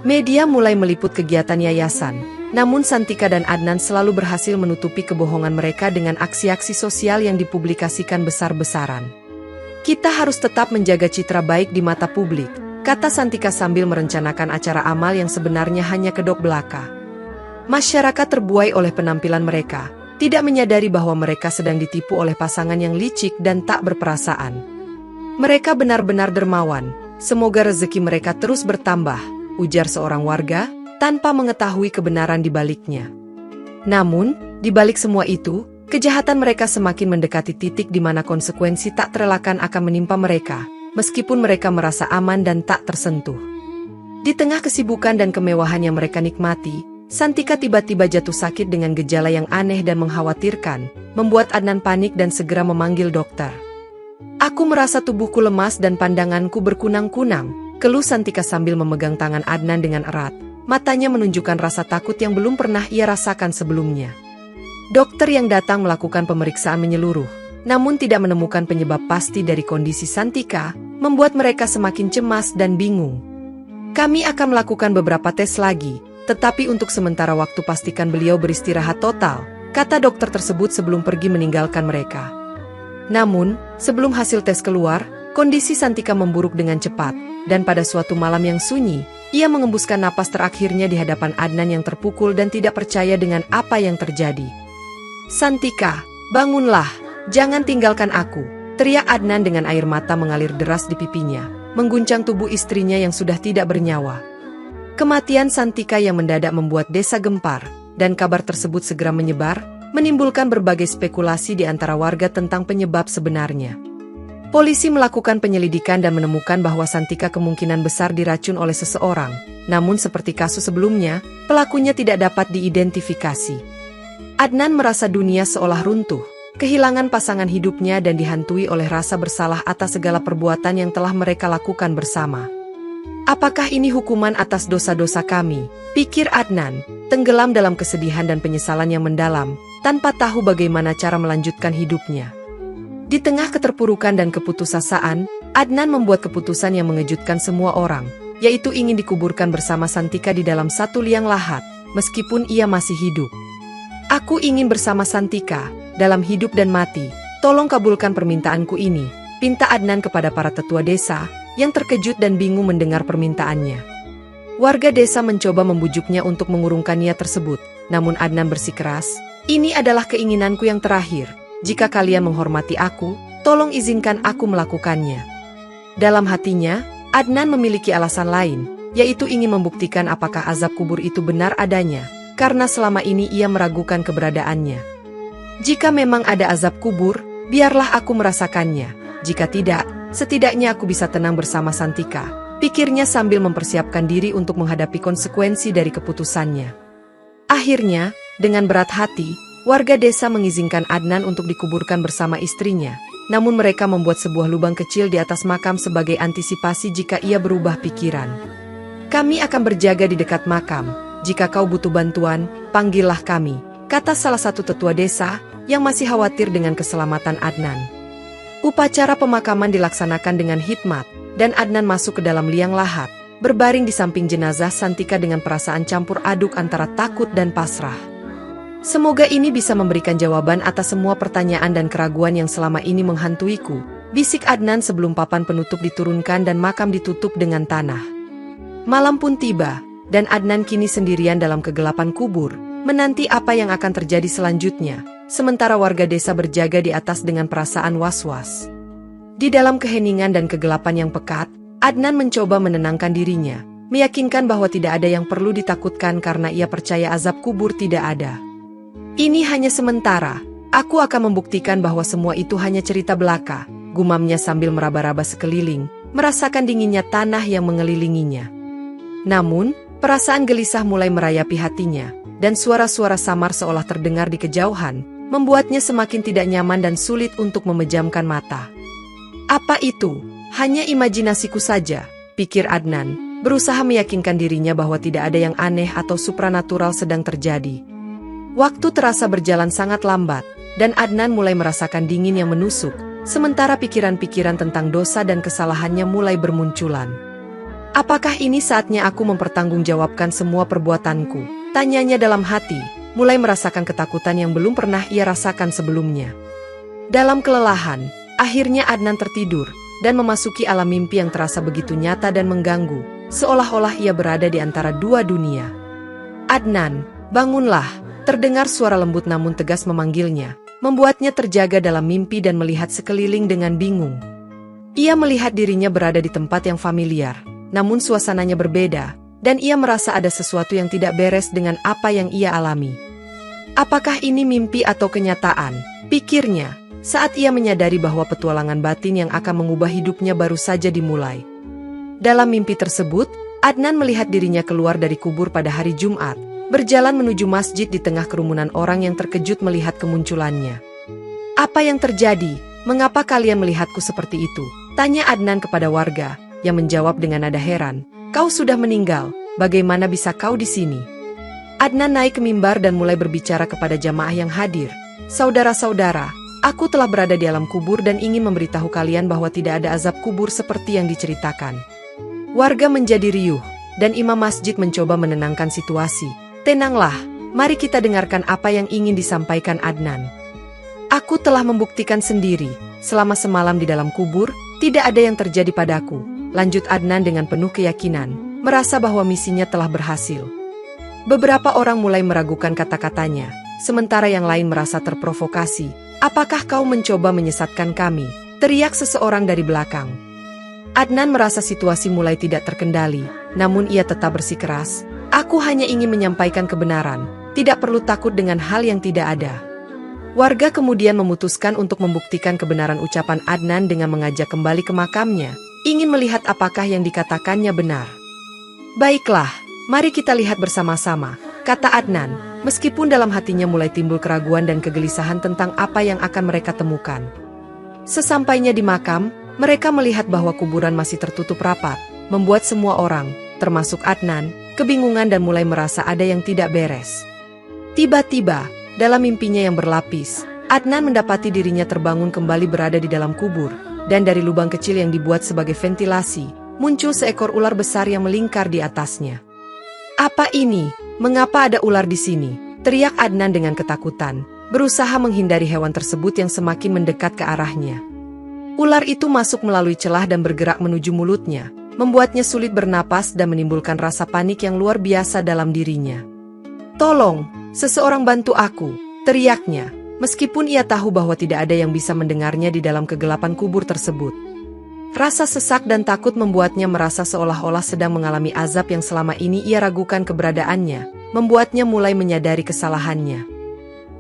Media mulai meliput kegiatan yayasan. Namun Santika dan Adnan selalu berhasil menutupi kebohongan mereka dengan aksi-aksi sosial yang dipublikasikan besar-besaran. Kita harus tetap menjaga citra baik di mata publik, kata Santika sambil merencanakan acara amal yang sebenarnya hanya kedok belaka. Masyarakat terbuai oleh penampilan mereka, tidak menyadari bahwa mereka sedang ditipu oleh pasangan yang licik dan tak berperasaan. Mereka benar-benar dermawan, semoga rezeki mereka terus bertambah, ujar seorang warga, tanpa mengetahui kebenaran di baliknya. Namun, di balik semua itu, kejahatan mereka semakin mendekati titik di mana konsekuensi tak terelakkan akan menimpa mereka, meskipun mereka merasa aman dan tak tersentuh. Di tengah kesibukan dan kemewahan yang mereka nikmati, Santika tiba-tiba jatuh sakit dengan gejala yang aneh dan mengkhawatirkan, membuat Adnan panik dan segera memanggil dokter. Aku merasa tubuhku lemas dan pandanganku berkunang-kunang, keluh Santika sambil memegang tangan Adnan dengan erat. Matanya menunjukkan rasa takut yang belum pernah ia rasakan sebelumnya. Dokter yang datang melakukan pemeriksaan menyeluruh, namun tidak menemukan penyebab pasti dari kondisi Santika, membuat mereka semakin cemas dan bingung. Kami akan melakukan beberapa tes lagi, tetapi untuk sementara waktu pastikan beliau beristirahat total, kata dokter tersebut sebelum pergi meninggalkan mereka. Namun, sebelum hasil tes keluar, kondisi Santika memburuk dengan cepat, dan pada suatu malam yang sunyi, ia mengembuskan napas terakhirnya di hadapan Adnan yang terpukul dan tidak percaya dengan apa yang terjadi. "Santika, bangunlah, jangan tinggalkan aku," teriak Adnan dengan air mata mengalir deras di pipinya, mengguncang tubuh istrinya yang sudah tidak bernyawa. Kematian Santika yang mendadak membuat desa gempar, dan kabar tersebut segera menyebar, menimbulkan berbagai spekulasi di antara warga tentang penyebab sebenarnya. Polisi melakukan penyelidikan dan menemukan bahwa Santika kemungkinan besar diracun oleh seseorang, namun seperti kasus sebelumnya, pelakunya tidak dapat diidentifikasi. Adnan merasa dunia seolah runtuh, kehilangan pasangan hidupnya dan dihantui oleh rasa bersalah atas segala perbuatan yang telah mereka lakukan bersama. "Apakah ini hukuman atas dosa-dosa kami?" pikir Adnan, tenggelam dalam kesedihan dan penyesalan yang mendalam, tanpa tahu bagaimana cara melanjutkan hidupnya. Di tengah keterpurukan dan keputusasaan, Adnan membuat keputusan yang mengejutkan semua orang, yaitu ingin dikuburkan bersama Santika di dalam satu liang lahat, meskipun ia masih hidup. "Aku ingin bersama Santika, dalam hidup dan mati, tolong kabulkan permintaanku ini," pinta Adnan kepada para tetua desa, yang terkejut dan bingung mendengar permintaannya. Warga desa mencoba membujuknya untuk mengurungkan niat tersebut, namun Adnan bersikeras, "Ini adalah keinginanku yang terakhir. Jika kalian menghormati aku, tolong izinkan aku melakukannya." Dalam hatinya, Adnan memiliki alasan lain, yaitu ingin membuktikan apakah azab kubur itu benar adanya, karena selama ini ia meragukan keberadaannya. "Jika memang ada azab kubur, biarlah aku merasakannya. Jika tidak, setidaknya aku bisa tenang bersama Santika," pikirnya sambil mempersiapkan diri untuk menghadapi konsekuensi dari keputusannya. Akhirnya, dengan berat hati, warga desa mengizinkan Adnan untuk dikuburkan bersama istrinya, namun mereka membuat sebuah lubang kecil di atas makam sebagai antisipasi jika ia berubah pikiran. "Kami akan berjaga di dekat makam. Jika kau butuh bantuan, panggillah kami," kata salah satu tetua desa yang masih khawatir dengan keselamatan Adnan. Upacara pemakaman dilaksanakan dengan hikmat, dan Adnan masuk ke dalam liang lahat, berbaring di samping jenazah Santika dengan perasaan campur aduk antara takut dan pasrah. "Semoga ini bisa memberikan jawaban atas semua pertanyaan dan keraguan yang selama ini menghantuiku," bisik Adnan sebelum papan penutup diturunkan dan makam ditutup dengan tanah. Malam pun tiba, dan Adnan kini sendirian dalam kegelapan kubur, menanti apa yang akan terjadi selanjutnya, sementara warga desa berjaga di atas dengan perasaan was-was. Di dalam keheningan dan kegelapan yang pekat, Adnan mencoba menenangkan dirinya, meyakinkan bahwa tidak ada yang perlu ditakutkan karena ia percaya azab kubur tidak ada. "Ini hanya sementara, aku akan membuktikan bahwa semua itu hanya cerita belaka," gumamnya sambil meraba-raba sekeliling, merasakan dinginnya tanah yang mengelilinginya. Namun, perasaan gelisah mulai merayapi hatinya, dan suara-suara samar seolah terdengar di kejauhan, membuatnya semakin tidak nyaman dan sulit untuk memejamkan mata. "Apa itu? Hanya imajinasiku saja," pikir Adnan, berusaha meyakinkan dirinya bahwa tidak ada yang aneh atau supranatural sedang terjadi. Waktu terasa berjalan sangat lambat, dan Adnan mulai merasakan dingin yang menusuk, sementara pikiran-pikiran tentang dosa dan kesalahannya mulai bermunculan. "Apakah ini saatnya aku mempertanggungjawabkan semua perbuatanku?" tanyanya dalam hati, mulai merasakan ketakutan yang belum pernah ia rasakan sebelumnya. Dalam kelelahan, akhirnya Adnan tertidur, dan memasuki alam mimpi yang terasa begitu nyata dan mengganggu, seolah-olah ia berada di antara dua dunia. "Adnan, bangunlah!" Terdengar suara lembut namun tegas memanggilnya, membuatnya terjaga dalam mimpi dan melihat sekeliling dengan bingung. Ia melihat dirinya berada di tempat yang familiar, namun suasananya berbeda, dan ia merasa ada sesuatu yang tidak beres dengan apa yang ia alami. "Apakah ini mimpi atau kenyataan?" pikirnya, saat ia menyadari bahwa petualangan batin yang akan mengubah hidupnya baru saja dimulai. Dalam mimpi tersebut, Adnan melihat dirinya keluar dari kubur pada hari Jumat, berjalan menuju masjid di tengah kerumunan orang yang terkejut melihat kemunculannya. "Apa yang terjadi? Mengapa kalian melihatku seperti itu?" tanya Adnan kepada warga, yang menjawab dengan nada heran, "Kau sudah meninggal, bagaimana bisa kau di sini?" Adnan naik ke mimbar dan mulai berbicara kepada jamaah yang hadir. "Saudara-saudara, aku telah berada di alam kubur dan ingin memberitahu kalian bahwa tidak ada azab kubur seperti yang diceritakan." Warga menjadi riuh, dan imam masjid mencoba menenangkan situasi. "Tenanglah, mari kita dengarkan apa yang ingin disampaikan Adnan. Aku telah membuktikan sendiri, selama semalam di dalam kubur, tidak ada yang terjadi padaku," lanjut Adnan dengan penuh keyakinan, merasa bahwa misinya telah berhasil. Beberapa orang mulai meragukan kata-katanya, sementara yang lain merasa terprovokasi. "Apakah kau mencoba menyesatkan kami?" teriak seseorang dari belakang. Adnan merasa situasi mulai tidak terkendali, namun ia tetap bersikeras. "Aku hanya ingin menyampaikan kebenaran, tidak perlu takut dengan hal yang tidak ada." Warga kemudian memutuskan untuk membuktikan kebenaran ucapan Adnan dengan mengajak kembali ke makamnya, ingin melihat apakah yang dikatakannya benar. "Baiklah, mari kita lihat bersama-sama," kata Adnan, meskipun dalam hatinya mulai timbul keraguan dan kegelisahan tentang apa yang akan mereka temukan. Sesampainya di makam, mereka melihat bahwa kuburan masih tertutup rapat, membuat semua orang, termasuk Adnan, kebingungan dan mulai merasa ada yang tidak beres. Tiba-tiba, dalam mimpinya yang berlapis, Adnan mendapati dirinya terbangun kembali berada di dalam kubur, dan dari lubang kecil yang dibuat sebagai ventilasi, muncul seekor ular besar yang melingkar di atasnya. "Apa ini? Mengapa ada ular di sini?" teriak Adnan dengan ketakutan, berusaha menghindari hewan tersebut yang semakin mendekat ke arahnya. Ular itu masuk melalui celah dan bergerak menuju mulutnya, membuatnya sulit bernapas dan menimbulkan rasa panik yang luar biasa dalam dirinya. "Tolong, seseorang bantu aku," teriaknya, meskipun ia tahu bahwa tidak ada yang bisa mendengarnya di dalam kegelapan kubur tersebut. Rasa sesak dan takut membuatnya merasa seolah-olah sedang mengalami azab yang selama ini ia ragukan keberadaannya, membuatnya mulai menyadari kesalahannya.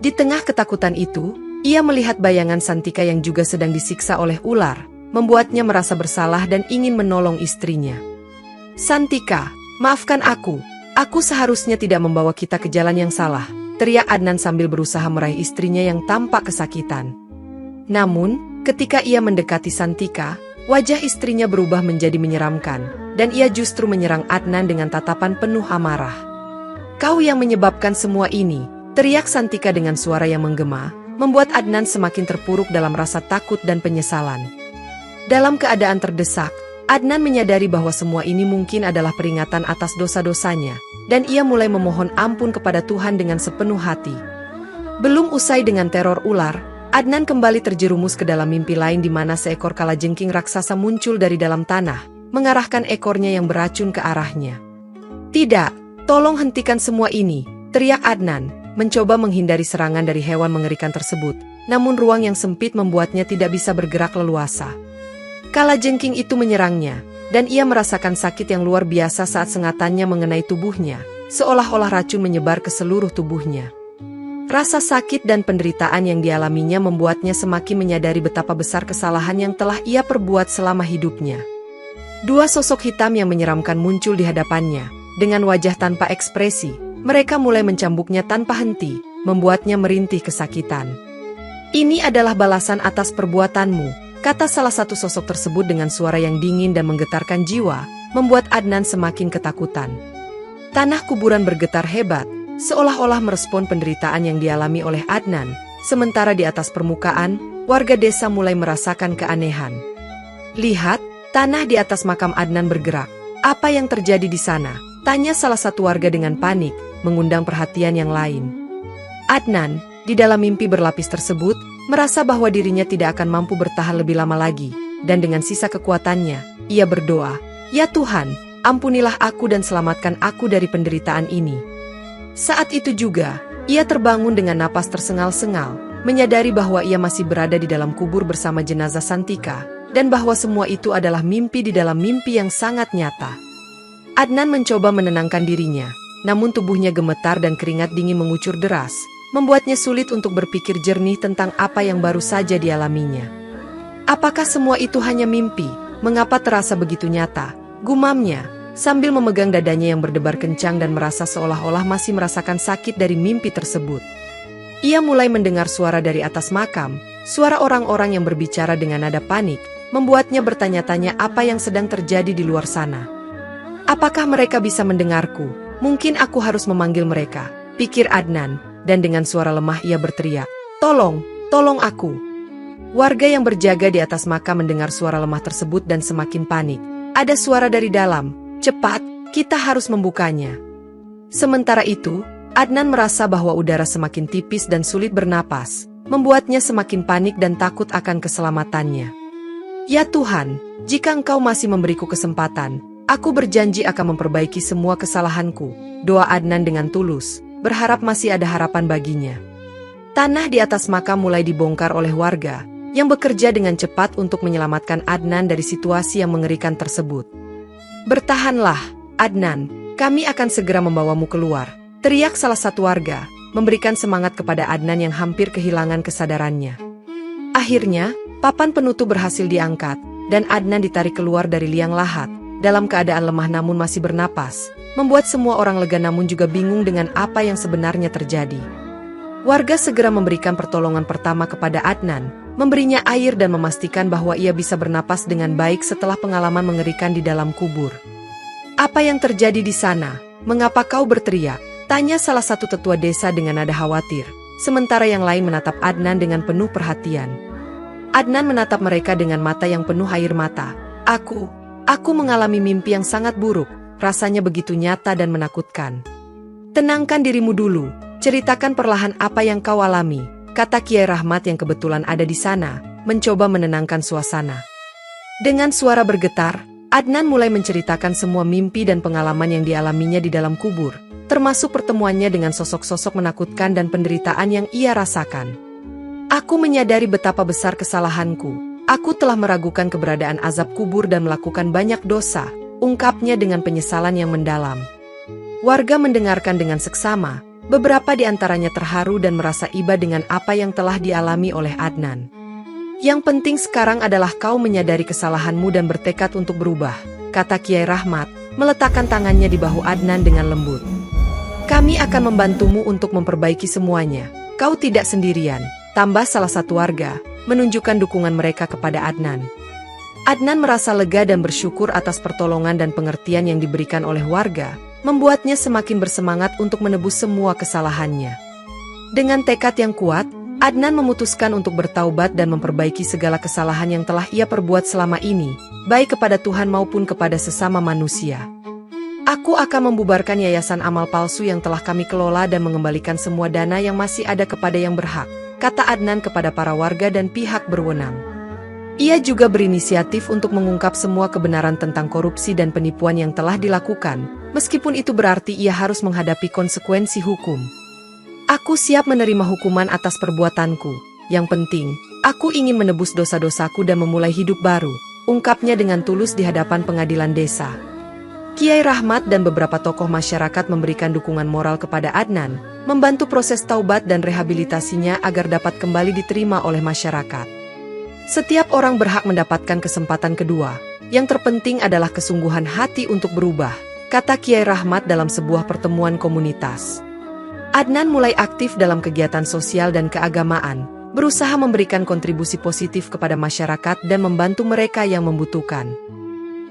Di tengah ketakutan itu, ia melihat bayangan Santika yang juga sedang disiksa oleh ular, membuatnya merasa bersalah dan ingin menolong istrinya. "Santika, maafkan aku seharusnya tidak membawa kita ke jalan yang salah," teriak Adnan sambil berusaha meraih istrinya yang tampak kesakitan. Namun, ketika ia mendekati Santika, wajah istrinya berubah menjadi menyeramkan, dan ia justru menyerang Adnan dengan tatapan penuh amarah. "Kau yang menyebabkan semua ini," teriak Santika dengan suara yang menggema, membuat Adnan semakin terpuruk dalam rasa takut dan penyesalan. Dalam keadaan terdesak, Adnan menyadari bahwa semua ini mungkin adalah peringatan atas dosa-dosanya, dan ia mulai memohon ampun kepada Tuhan dengan sepenuh hati. Belum usai dengan teror ular, Adnan kembali terjerumus ke dalam mimpi lain di mana seekor kalajengking raksasa muncul dari dalam tanah, mengarahkan ekornya yang beracun ke arahnya. "Tidak, tolong hentikan semua ini," teriak Adnan, mencoba menghindari serangan dari hewan mengerikan tersebut, namun ruang yang sempit membuatnya tidak bisa bergerak leluasa. Kalajengking itu menyerangnya, dan ia merasakan sakit yang luar biasa saat sengatannya mengenai tubuhnya, seolah-olah racun menyebar ke seluruh tubuhnya. Rasa sakit dan penderitaan yang dialaminya membuatnya semakin menyadari betapa besar kesalahan yang telah ia perbuat selama hidupnya. Dua sosok hitam yang menyeramkan muncul di hadapannya, dengan wajah tanpa ekspresi. Mereka mulai mencambuknya tanpa henti, membuatnya merintih kesakitan. "Ini adalah balasan atas perbuatanmu," kata salah satu sosok tersebut dengan suara yang dingin dan menggetarkan jiwa, membuat Adnan semakin ketakutan. Tanah kuburan bergetar hebat, seolah-olah merespon penderitaan yang dialami oleh Adnan, sementara di atas permukaan, warga desa mulai merasakan keanehan. "Lihat, tanah di atas makam Adnan bergerak. Apa yang terjadi di sana?" tanya salah satu warga dengan panik, mengundang perhatian yang lain. Adnan, di dalam mimpi berlapis tersebut, merasa bahwa dirinya tidak akan mampu bertahan lebih lama lagi, dan dengan sisa kekuatannya, ia berdoa, "Ya Tuhan, ampunilah aku dan selamatkan aku dari penderitaan ini." Saat itu juga, ia terbangun dengan napas tersengal-sengal, menyadari bahwa ia masih berada di dalam kubur bersama jenazah Santika, dan bahwa semua itu adalah mimpi di dalam mimpi yang sangat nyata. Adnan mencoba menenangkan dirinya, namun tubuhnya gemetar dan keringat dingin mengucur deras, membuatnya sulit untuk berpikir jernih tentang apa yang baru saja dialaminya. "Apakah semua itu hanya mimpi? Mengapa terasa begitu nyata?" gumamnya, sambil memegang dadanya yang berdebar kencang dan merasa seolah-olah masih merasakan sakit dari mimpi tersebut. Ia mulai mendengar suara dari atas makam, suara orang-orang yang berbicara dengan nada panik, membuatnya bertanya-tanya apa yang sedang terjadi di luar sana. "Apakah mereka bisa mendengarku? Mungkin aku harus memanggil mereka," pikir Adnan, dan dengan suara lemah ia berteriak, "Tolong, tolong aku." Warga yang berjaga di atas makam mendengar suara lemah tersebut dan semakin panik. Ada suara dari dalam, "Cepat, kita harus membukanya." Sementara itu, Adnan merasa bahwa udara semakin tipis dan sulit bernapas, membuatnya semakin panik dan takut akan keselamatannya. "Ya Tuhan, jika Engkau masih memberiku kesempatan, aku berjanji akan memperbaiki semua kesalahanku," doa Adnan dengan tulus, berharap masih ada harapan baginya. Tanah di atas makam mulai dibongkar oleh warga, yang bekerja dengan cepat untuk menyelamatkan Adnan dari situasi yang mengerikan tersebut. "Bertahanlah, Adnan, kami akan segera membawamu keluar," teriak salah satu warga, memberikan semangat kepada Adnan yang hampir kehilangan kesadarannya. Akhirnya, papan penutup berhasil diangkat, dan Adnan ditarik keluar dari liang lahat, dalam keadaan lemah namun masih bernapas, membuat semua orang lega namun juga bingung dengan apa yang sebenarnya terjadi. Warga segera memberikan pertolongan pertama kepada Adnan, memberinya air dan memastikan bahwa ia bisa bernapas dengan baik setelah pengalaman mengerikan di dalam kubur. "Apa yang terjadi di sana? Mengapa kau berteriak?" tanya salah satu tetua desa dengan nada khawatir, sementara yang lain menatap Adnan dengan penuh perhatian. Adnan menatap mereka dengan mata yang penuh air mata. Aku mengalami mimpi yang sangat buruk, rasanya begitu nyata dan menakutkan." "Tenangkan dirimu dulu, ceritakan perlahan apa yang kau alami," kata Kiai Rahmat yang kebetulan ada di sana, mencoba menenangkan suasana. Dengan suara bergetar, Adnan mulai menceritakan semua mimpi dan pengalaman yang dialaminya di dalam kubur, termasuk pertemuannya dengan sosok-sosok menakutkan dan penderitaan yang ia rasakan. "Aku menyadari betapa besar kesalahanku. Aku telah meragukan keberadaan azab kubur dan melakukan banyak dosa," ungkapnya dengan penyesalan yang mendalam. Warga mendengarkan dengan seksama, beberapa di antaranya terharu dan merasa iba dengan apa yang telah dialami oleh Adnan. "Yang penting sekarang adalah kau menyadari kesalahanmu dan bertekad untuk berubah," kata Kiai Rahmat, meletakkan tangannya di bahu Adnan dengan lembut. "Kami akan membantumu untuk memperbaiki semuanya. Kau tidak sendirian," tambah salah satu warga, menunjukkan dukungan mereka kepada Adnan. Adnan merasa lega dan bersyukur atas pertolongan dan pengertian yang diberikan oleh warga, membuatnya semakin bersemangat untuk menebus semua kesalahannya. Dengan tekad yang kuat, Adnan memutuskan untuk bertaubat dan memperbaiki segala kesalahan yang telah ia perbuat selama ini, baik kepada Tuhan maupun kepada sesama manusia. "Aku akan membubarkan yayasan amal palsu yang telah kami kelola dan mengembalikan semua dana yang masih ada kepada yang berhak," kata Adnan kepada para warga dan pihak berwenang. Ia juga berinisiatif untuk mengungkap semua kebenaran tentang korupsi dan penipuan yang telah dilakukan, meskipun itu berarti ia harus menghadapi konsekuensi hukum. "Aku siap menerima hukuman atas perbuatanku. Yang penting, aku ingin menebus dosa-dosaku dan memulai hidup baru," ungkapnya dengan tulus di hadapan pengadilan desa. Kiai Rahmat dan beberapa tokoh masyarakat memberikan dukungan moral kepada Adnan, membantu proses taubat dan rehabilitasinya agar dapat kembali diterima oleh masyarakat. Setiap orang berhak mendapatkan kesempatan kedua. Yang terpenting adalah kesungguhan hati untuk berubah, kata Kiai Rahmat dalam sebuah pertemuan komunitas. Adnan mulai aktif dalam kegiatan sosial dan keagamaan, berusaha memberikan kontribusi positif kepada masyarakat dan membantu mereka yang membutuhkan.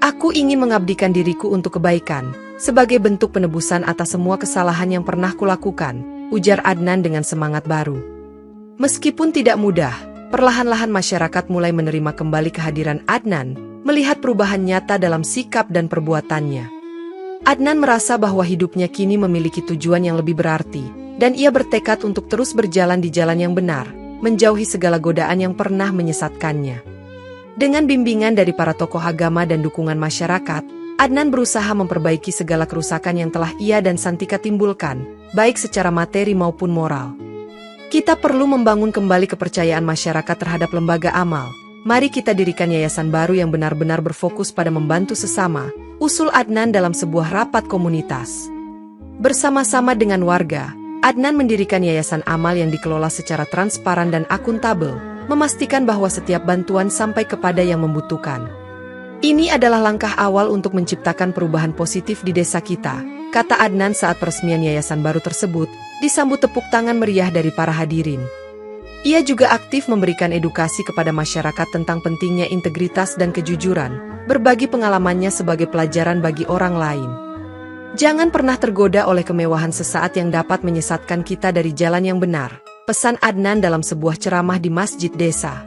"Aku ingin mengabdikan diriku untuk kebaikan, sebagai bentuk penebusan atas semua kesalahan yang pernah kulakukan," ujar Adnan dengan semangat baru. Meskipun tidak mudah, perlahan-lahan masyarakat mulai menerima kembali kehadiran Adnan, melihat perubahan nyata dalam sikap dan perbuatannya. Adnan merasa bahwa hidupnya kini memiliki tujuan yang lebih berarti, dan ia bertekad untuk terus berjalan di jalan yang benar, menjauhi segala godaan yang pernah menyesatkannya. Dengan bimbingan dari para tokoh agama dan dukungan masyarakat, Adnan berusaha memperbaiki segala kerusakan yang telah ia dan Santika timbulkan, baik secara materi maupun moral. "Kita perlu membangun kembali kepercayaan masyarakat terhadap lembaga amal. Mari kita dirikan yayasan baru yang benar-benar berfokus pada membantu sesama," usul Adnan dalam sebuah rapat komunitas. Bersama-sama dengan warga, Adnan mendirikan yayasan amal yang dikelola secara transparan dan akuntabel, memastikan bahwa setiap bantuan sampai kepada yang membutuhkan. "Ini adalah langkah awal untuk menciptakan perubahan positif di desa kita," kata Adnan saat peresmian yayasan baru tersebut, disambut tepuk tangan meriah dari para hadirin. Ia juga aktif memberikan edukasi kepada masyarakat tentang pentingnya integritas dan kejujuran, berbagi pengalamannya sebagai pelajaran bagi orang lain. "Jangan pernah tergoda oleh kemewahan sesaat yang dapat menyesatkan kita dari jalan yang benar," pesan Adnan dalam sebuah ceramah di masjid desa.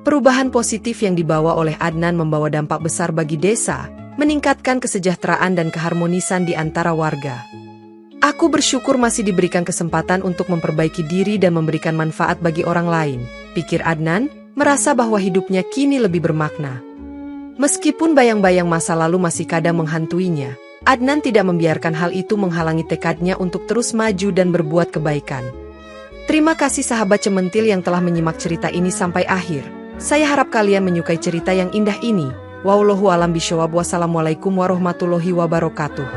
Perubahan positif yang dibawa oleh Adnan membawa dampak besar bagi desa, meningkatkan kesejahteraan dan keharmonisan di antara warga. "Aku bersyukur masih diberikan kesempatan untuk memperbaiki diri dan memberikan manfaat bagi orang lain," pikir Adnan, merasa bahwa hidupnya kini lebih bermakna. Meskipun bayang-bayang masa lalu masih kadang menghantuinya, Adnan tidak membiarkan hal itu menghalangi tekadnya untuk terus maju dan berbuat kebaikan. Terima kasih sahabat Cementil yang telah menyimak cerita ini sampai akhir. Saya harap kalian menyukai cerita yang indah ini. Wallahu a'lam bishawab. Wassalamualaikum warahmatullahi wabarakatuh.